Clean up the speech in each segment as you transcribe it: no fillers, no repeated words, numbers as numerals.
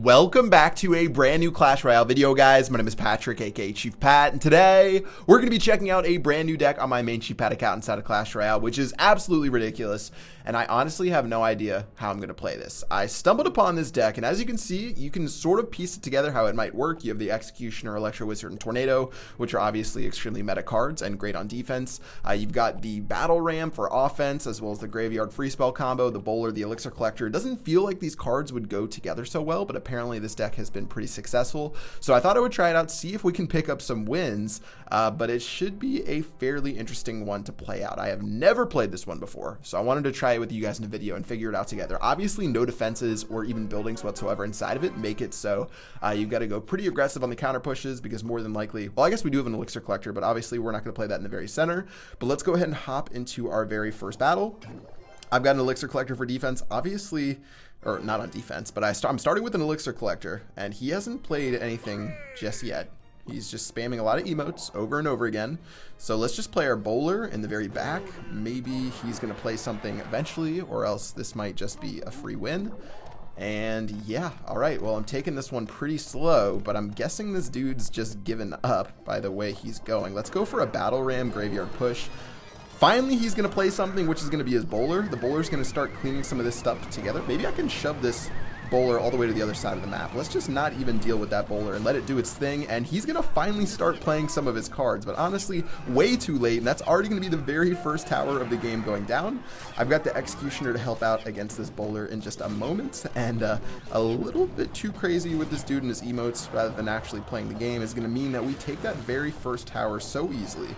Welcome back to a brand new Clash Royale video, guys. My name is Patrick, aka Chief Pat, and today we're going to be checking out a brand new deck on my main Chief Pat account inside of Clash Royale, which is absolutely ridiculous, and I honestly have no idea how I'm going to play this. I stumbled upon this deck, and as you can see, you can sort of piece it together how it might work. You have the Executioner, Electro Wizard, and Tornado, which are obviously extremely meta cards and great on defense. You've got the Battle Ram for offense, as well as the Graveyard Free Spell combo, the Bowler, the Elixir Collector. It doesn't feel like these cards would go together so well, but apparently this deck has been pretty successful, so I thought I would try it out, see if we can pick up some wins, but it should be a fairly interesting one to play out. I have never played this one before, so I wanted to try it with you guys in a video and figure it out together. Obviously no defenses or even buildings whatsoever inside of it make it so you've got to go pretty aggressive on the counter pushes, because more than likely, well, I guess we do have an Elixir Collector, but obviously we're not going to play that in the very center. But let's go ahead and hop into our very first battle. I've got an Elixir Collector for defense, obviously, or not on defense, but I'm starting with an Elixir Collector, and he hasn't played anything just yet. He's just spamming a lot of emotes over and over again. So let's just play our Bowler in the very back. Maybe he's going to play something eventually, or else this might just be a free win. And yeah, all right, well, I'm taking this one pretty slow, but I'm guessing this dude's just given up by the way he's going. Let's go for a Battle Ram Graveyard Push. Finally, he's going to play something, which is going to be his Bowler. The Bowler's going to start cleaning some of this stuff together. Maybe I can shove this Bowler all the way to the other side of the map. Let's just not even deal with that Bowler and let it do its thing, and he's going to finally start playing some of his cards, but honestly, way too late, and that's already going to be the very first tower of the game going down. I've got the Executioner to help out against this Bowler in just a moment, and a little bit too crazy with this dude and his emotes rather than actually playing the game is going to mean that we take that very first tower so easily.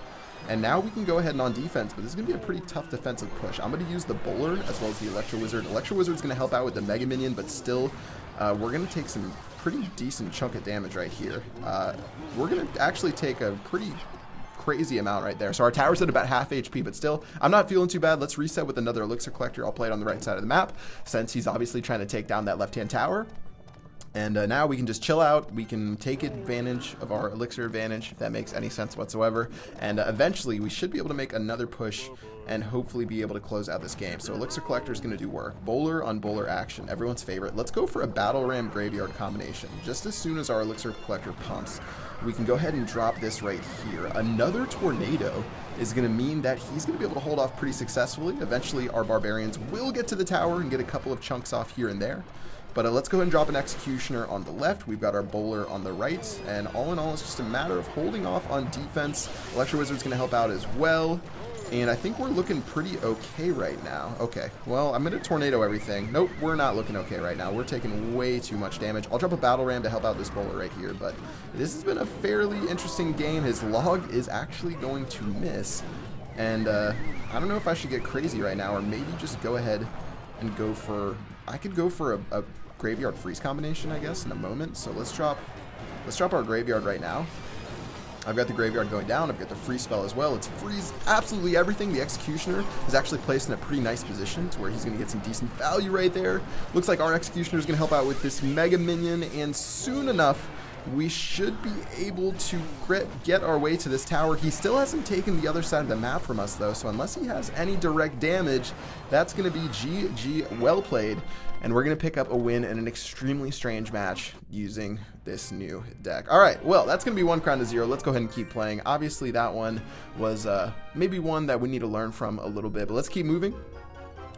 And now we can go ahead and on defense, but this is going to be a pretty tough defensive push. I'm going to use the Bowler as well as the Electro Wizard. Electro Wizard's going to help out with the Mega Minion, but still, we're going to take some pretty decent chunk of damage right here. We're going to actually take a pretty crazy amount right there. So our tower's at about half HP, but still, I'm not feeling too bad. Let's reset with another Elixir Collector. I'll play it on the right side of the map, since he's obviously trying to take down that left-hand tower. And now we can just chill out. We can take advantage of our Elixir advantage, if that makes any sense whatsoever. And eventually, we should be able to make another push and hopefully be able to close out this game. So Elixir Collector is going to do work. Bowler on Bowler action, everyone's favorite. Let's go for a Battle Ram Graveyard combination. Just as soon as our Elixir Collector pumps, we can go ahead and drop this right here. Another Tornado is going to mean that he's going to be able to hold off pretty successfully. Eventually, our Barbarians will get to the tower and get a couple of chunks off here and there. But let's go ahead and drop an Executioner on the left. We've got our Bowler on the right. And all in all, it's just a matter of holding off on defense. Electro Wizard's going to help out as well. And I think we're looking pretty okay right now. Okay, well, I'm going to Tornado everything. Nope, we're not looking okay right now. We're taking way too much damage. I'll drop a Battle Ram to help out this Bowler right here. But this has been a fairly interesting game. His log is actually going to miss. And I don't know if I should get crazy right now, or maybe just go ahead and go for... I could go for a Graveyard Freeze combination, I guess, in a moment. So let's drop our Graveyard right now. I've got the Graveyard going down. I've got the Free Spell as well. Let's freeze absolutely everything. The Executioner is actually placed in a pretty nice position to where he's going to get some decent value right there. Looks like our Executioner is going to help out with this Mega Minion, and soon enough, we should be able to get our way to this tower. He still hasn't taken the other side of the map from us, though, so unless he has any direct damage, that's going to be GG, well played, and we're going to pick up a win in an extremely strange match using this new deck. All right, well, that's going to be 1 crown to 0. Let's go ahead and keep playing. Obviously, that one was maybe one that we need to learn from a little bit, but let's keep moving.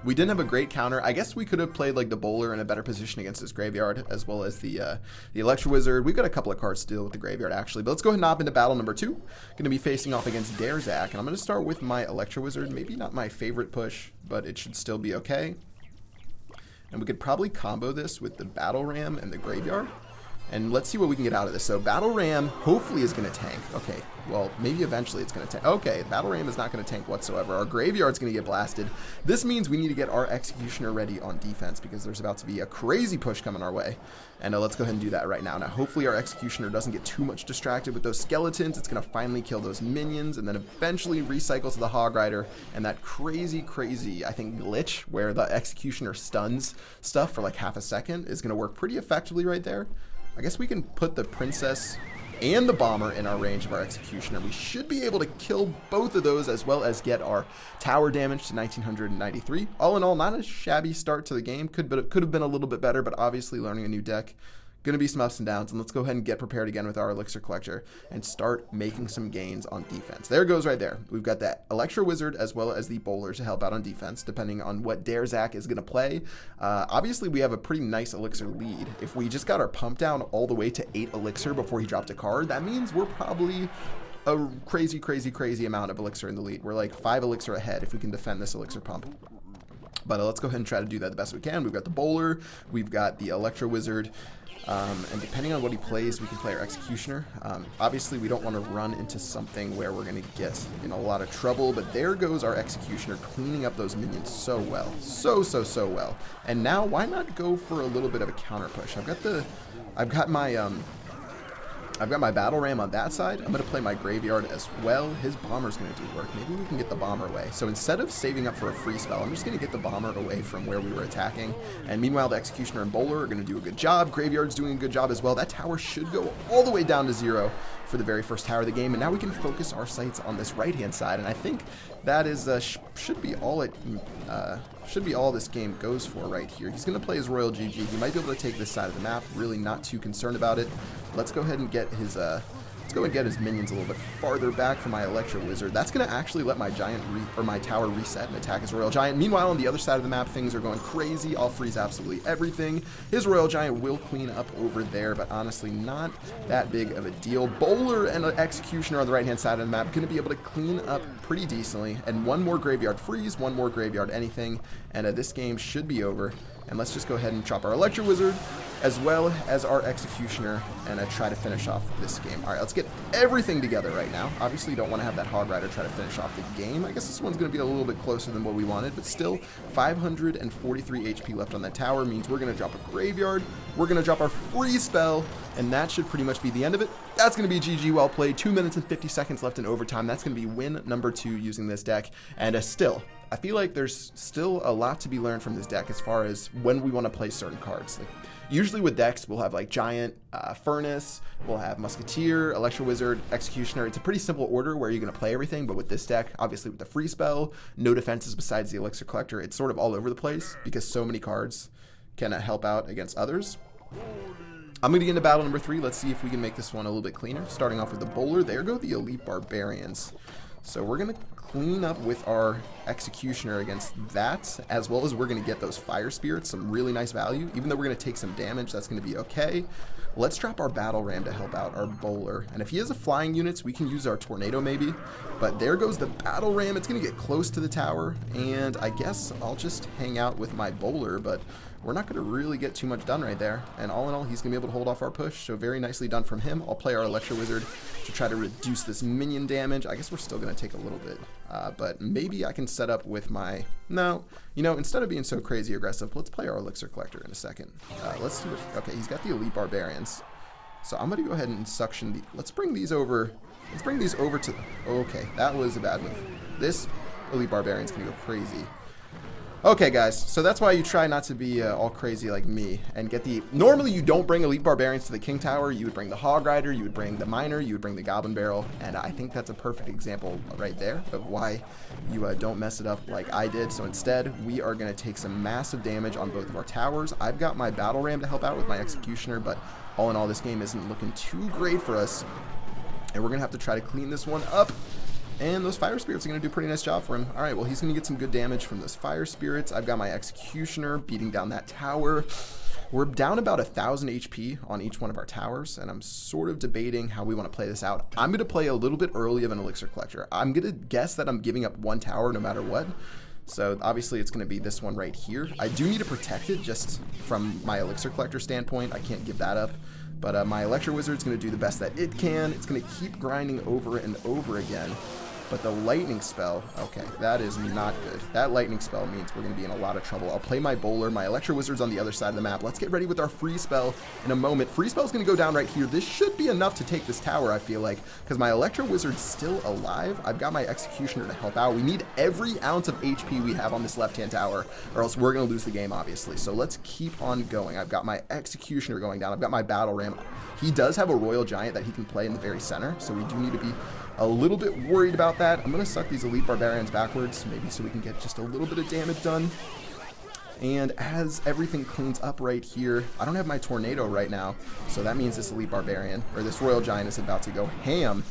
We didn't have a great counter. I guess we could have played like the Bowler in a better position against this Graveyard, as well as the Electro Wizard. We've got a couple of cards to deal with the Graveyard, actually. But let's go ahead and hop into battle number 2. Going to be facing off against Darzak, and I'm going to start with my Electro Wizard. Maybe not my favorite push, but it should still be okay. And we could probably combo this with the Battle Ram and the Graveyard. And let's see what we can get out of this. So Battle Ram hopefully is going to tank. Okay, well, maybe eventually it's going to tank. Okay, Battle Ram is not going to tank whatsoever. Our Graveyard's going to get blasted. This means we need to get our Executioner ready on defense, because there's about to be a crazy push coming our way. And let's go ahead and do that right now. Now, hopefully our Executioner doesn't get too much distracted with those skeletons. It's going to finally kill those minions, and then eventually recycle to the Hog Rider. And that crazy, I think, glitch where the Executioner stuns stuff for like half a second is going to work pretty effectively right there. I guess we can put the Princess and the Bomber in our range of our Executioner. We should be able to kill both of those, as well as get our tower damage to 1993. All in all, not a shabby start to the game. Could have been a little bit better, but obviously learning a new deck going to be some ups and downs, and let's go ahead and get prepared again with our elixir collector and start making some gains on defense. There it goes right there. We've got that elixir wizard as well as the bowler to help out on defense, depending on what Darezack is going to play. Obviously, we have a pretty nice elixir lead. If we just got our pump down all the way to 8 elixir before he dropped a card, that means we're probably a crazy amount of elixir in the lead. We're like 5 elixir ahead if we can defend this elixir pump. But let's go ahead and try to do that the best we can. We've got the bowler, we've got the electro wizard, and depending on what he plays, we can play our executioner. Obviously, we don't want to run into something where we're going to get in a lot of trouble, but there goes our executioner cleaning up those minions so well. So well. And now, why not go for a little bit of a counter push? I've got my battle ram on that side. I'm going to play my graveyard as well. His bomber's going to do work. Maybe we can get the bomber away. So instead of saving up for a free spell, I'm just going to get the bomber away from where we were attacking. And meanwhile, the executioner and bowler are going to do a good job. Graveyard's doing a good job as well. That tower should go all the way down to 0 for the very first tower of the game. And now we can focus our sights on this right-hand side. And I think that is should be all this game goes for right here. He's going to play his Royal GG. He might be able to take this side of the map. Really not too concerned about it. Let's go ahead and get his minions a little bit farther back from my Electro Wizard. That's going to actually let my my tower reset and attack his Royal Giant. Meanwhile, on the other side of the map, things are going crazy. I'll freeze absolutely everything. His Royal Giant will clean up over there, but honestly, not that big of a deal. Bowler and an Executioner on the right-hand side of the map going to be able to clean up pretty decently. And one more Graveyard Freeze, one more Graveyard anything, and this game should be over. And let's just go ahead and chop our Electro Wizard as well as our Executioner and try to finish off this game. All right, let's get everything together right now. Obviously, you don't want to have that Hog Rider try to finish off the game. I guess this one's going to be a little bit closer than what we wanted, but still 543 HP left on that tower means we're going to drop a Graveyard. We're going to drop our free spell, and that should pretty much be the end of it. That's going to be GG, well played. 2 minutes and 50 seconds left in overtime. That's going to be win number 2 using this deck. And still, I feel like there's still a lot to be learned from this deck as far as when we want to play certain cards. Like, usually with decks, we'll have like Giant, Furnace, we'll have Musketeer, Electro Wizard, Executioner. It's a pretty simple order where you're going to play everything, but with this deck, obviously with the free spell, no defenses besides the Elixir Collector, it's sort of all over the place because so many cards can help out against others. I'm going to get into battle number 3. Let's see if we can make this one a little bit cleaner. Starting off with the Bowler. There go the Elite Barbarians. So we're going to clean up with our Executioner against that, as well as we're going to get those Fire Spirits, some really nice value. Even though we're going to take some damage, that's going to be okay. Let's drop our Battle Ram to help out our Bowler. And if he has a flying units, we can use our Tornado maybe. But there goes the Battle Ram. It's going to get close to the tower. And I guess I'll just hang out with my Bowler, but we're not going to really get too much done right there. And all in all, he's going to be able to hold off our push. So very nicely done from him. I'll play our Electro Wizard to try to reduce this minion damage. I guess we're still going to take a little bit. But maybe I can set up with my... No, you know, instead of being so crazy aggressive, let's play our Elixir Collector in a second. Let's see what... Okay, he's got the Elite Barbarians. So I'm going to go ahead and suction the... Let's bring these over... Let's bring these over to... Okay, that was a bad move. This Elite Barbarian's going to go crazy. Okay, guys, so that's why you try not to be all crazy like me and get the... Normally, you don't bring Elite Barbarians to the King Tower. You would bring the Hog Rider, you would bring the Miner, you would bring the Goblin Barrel, and I think that's a perfect example right there of why you don't mess it up like I did. So instead, we are going to take some massive damage on both of our towers. I've got my Battle Ram to help out with my Executioner, but all in all, this game isn't looking too great for us, and we're going to have to try to clean this one up. And those Fire Spirits are going to do a pretty nice job for him. Alright, well, he's going to get some good damage from those Fire Spirits. I've got my Executioner beating down that tower. We're down about 1,000 HP on each one of our towers, and I'm sort of debating how we want to play this out. I'm going to play a little bit early of an Elixir Collector. I'm going to guess that I'm giving up one tower no matter what. So obviously it's going to be this one right here. I do need to protect it just from my Elixir Collector standpoint. I can't give that up. But my Electro Wizard's going to do the best that it can. It's going to keep grinding over and over again. But the lightning spell, okay, that is not good. That lightning spell means we're going to be in a lot of trouble. I'll play my Bowler. My Electro Wizard's on the other side of the map. Let's get ready with our free spell in a moment. Free spell's going to go down right here. This should be enough to take this tower, I feel like, because my Electro Wizard's still alive. I've got my Executioner to help out. We need every ounce of HP we have on this left-hand tower, or else we're going to lose the game, obviously. So let's keep on going. I've got my Executioner going down. I've got my Battle Ram. He does have a Royal Giant that he can play in the very center, so we do need to be a little bit worried about that. I'm going to suck these Elite Barbarians backwards, maybe so we can get just a little bit of damage done. And as everything cleans up right here, I don't have my tornado right now, so that means this elite barbarian, or this royal giant, is about to go ham.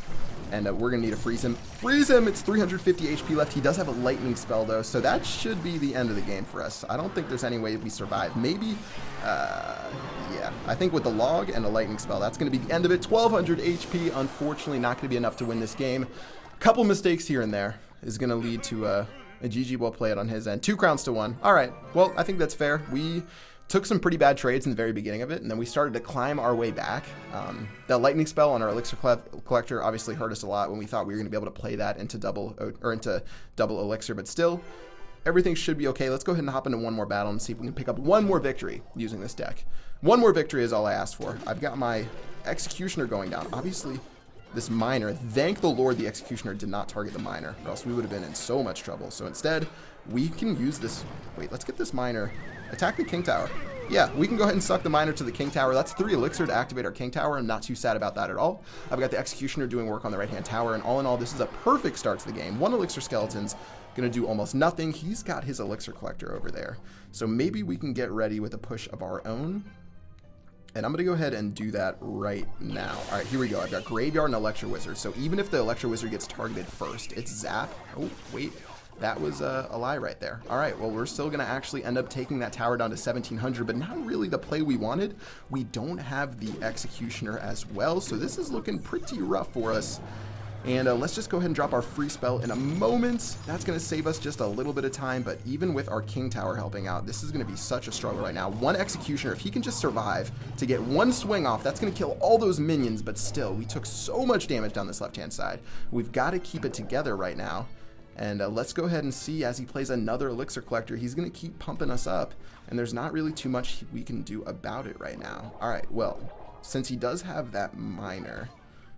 And we're going to need to freeze him. Freeze him! It's 350 HP left. He does have a lightning spell, though, so that should be the end of the game for us. I don't think there's any way we survive. Maybe, yeah. I think with the log and a lightning spell, that's going to be the end of it. 1200 HP, unfortunately not going to be enough to win this game. Couple mistakes here and there is going to lead to a GG well played on his end. 2 crowns to 1. All right, well, I think that's fair. We took some pretty bad trades in the very beginning of it, and then we started to climb our way back. That lightning spell on our elixir collector obviously hurt us a lot when we thought we were going to be able to play that into double elixir, but still, everything should be okay. Let's go ahead and hop into one more battle and see if we can pick up one more victory using this deck. One more victory is all I asked for. I've got my executioner going down. Obviously, this miner, thank the Lord the executioner did not target the miner, or else we would have been in so much trouble. So instead, we can use this. Wait, let's get this miner. Attack the king tower. Yeah, we can go ahead and suck the miner to the king tower. That's 3 elixir to activate our king tower. I'm not too sad about that at all. I've got the executioner doing work on the right-hand tower, and all in all, this is a perfect start to the game. 1 elixir skeleton's gonna do almost nothing. He's got his elixir collector over there. So maybe we can get ready with a push of our own. And I'm going to go ahead and do that right now. All right, here we go. I've got Graveyard and Electro Wizard. So even if the Electro Wizard gets targeted first, it's Zap. Oh, wait. That was a lie right there. All right, well, we're still going to actually end up taking that tower down to 1700, but not really the play we wanted. We don't have the Executioner as well, so this is looking pretty rough for us. And let's just go ahead and drop our free spell in a moment. That's going to save us just a little bit of time, but even with our king tower helping out, this is going to be such a struggle right now. 1 executioner, if he can just survive to get 1 swing off, that's going to kill all those minions, but still, we took so much damage down this left-hand side. We've got to keep it together right now. And let's go ahead and see as he plays another elixir collector, he's going to keep pumping us up, and there's not really too much we can do about it right now. All right, well, since he does have that miner,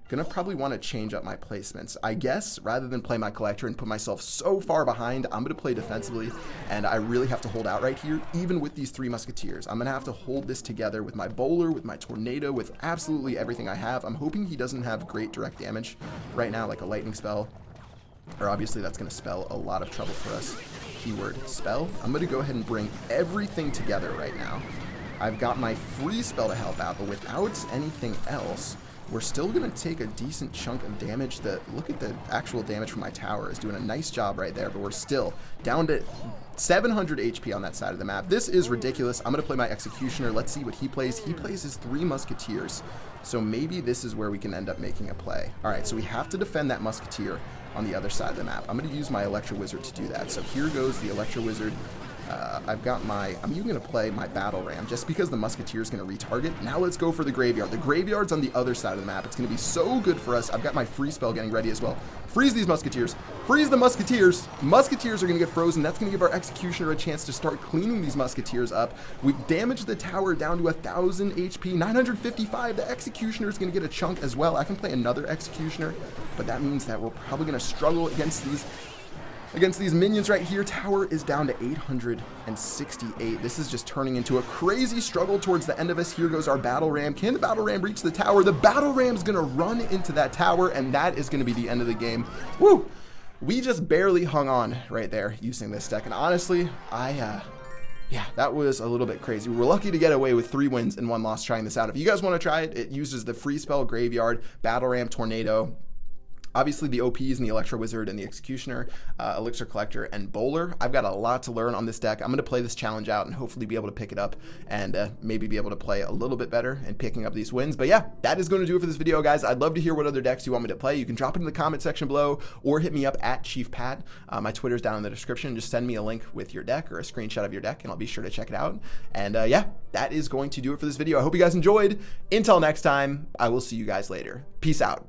gonna probably want to change up my placements. I guess rather than play my collector and put myself so far behind, I'm gonna play defensively, and I really have to hold out right here, even with these 3 musketeers. I'm gonna have to hold this together with my bowler, with my tornado, with absolutely everything I have. I'm hoping he doesn't have great direct damage right now, like a lightning spell, or obviously that's gonna spell a lot of trouble for us. Keyword spell. I'm gonna go ahead and bring everything together right now. I've got my free spell to help out, but without anything else, we're still going to take a decent chunk of damage. Look at the actual damage from my tower is doing a nice job right there, but we're still down to 700 HP on that side of the map. This is ridiculous. I'm going to play my executioner. Let's see what he plays. He plays his 3 musketeers, so maybe this is where we can end up making a play. All right, so we have to defend that musketeer on the other side of the map. I'm going to use my electro wizard to do that. So here goes the electro wizard. I'm even going to play my battle ram just because the musketeer is going to retarget. Now let's go for the graveyard. The graveyard's on the other side of the map. It's going to be so good for us. I've got my free spell getting ready as well. Freeze these musketeers. Freeze the musketeers. Musketeers are going to get frozen. That's going to give our executioner a chance to start cleaning these musketeers up. We've damaged the tower down to 1000 HP, 955. The executioner is going to get a chunk as well. I can play another executioner, but that means that we're probably going to struggle against these minions right here. Tower is down to 868. This is just turning into a crazy struggle towards the end of us. Here goes our battle ram. Can the battle ram reach the tower? The battle ram is going to run into that tower, and that is going to be the end of the game. Woo! We just barely hung on right there using this deck, and honestly, yeah, that was a little bit crazy. We were lucky to get away with 3 wins and 1 loss trying this out. If you guys want to try it, it uses the free spell graveyard, battle ram, tornado, obviously the OPs and the Electro Wizard and the Executioner, Elixir Collector, and Bowler. I've got a lot to learn on this deck. I'm going to play this challenge out and hopefully be able to pick it up and maybe be able to play a little bit better and picking up these wins. But yeah, that is going to do it for this video, guys. I'd love to hear what other decks you want me to play. You can drop it in the comment section below or hit me up at Chief Pat. My Twitter's down in the description. Just send me a link with your deck or a screenshot of your deck and I'll be sure to check it out. And yeah, that is going to do it for this video. I hope you guys enjoyed. Until next time, I will see you guys later. Peace out.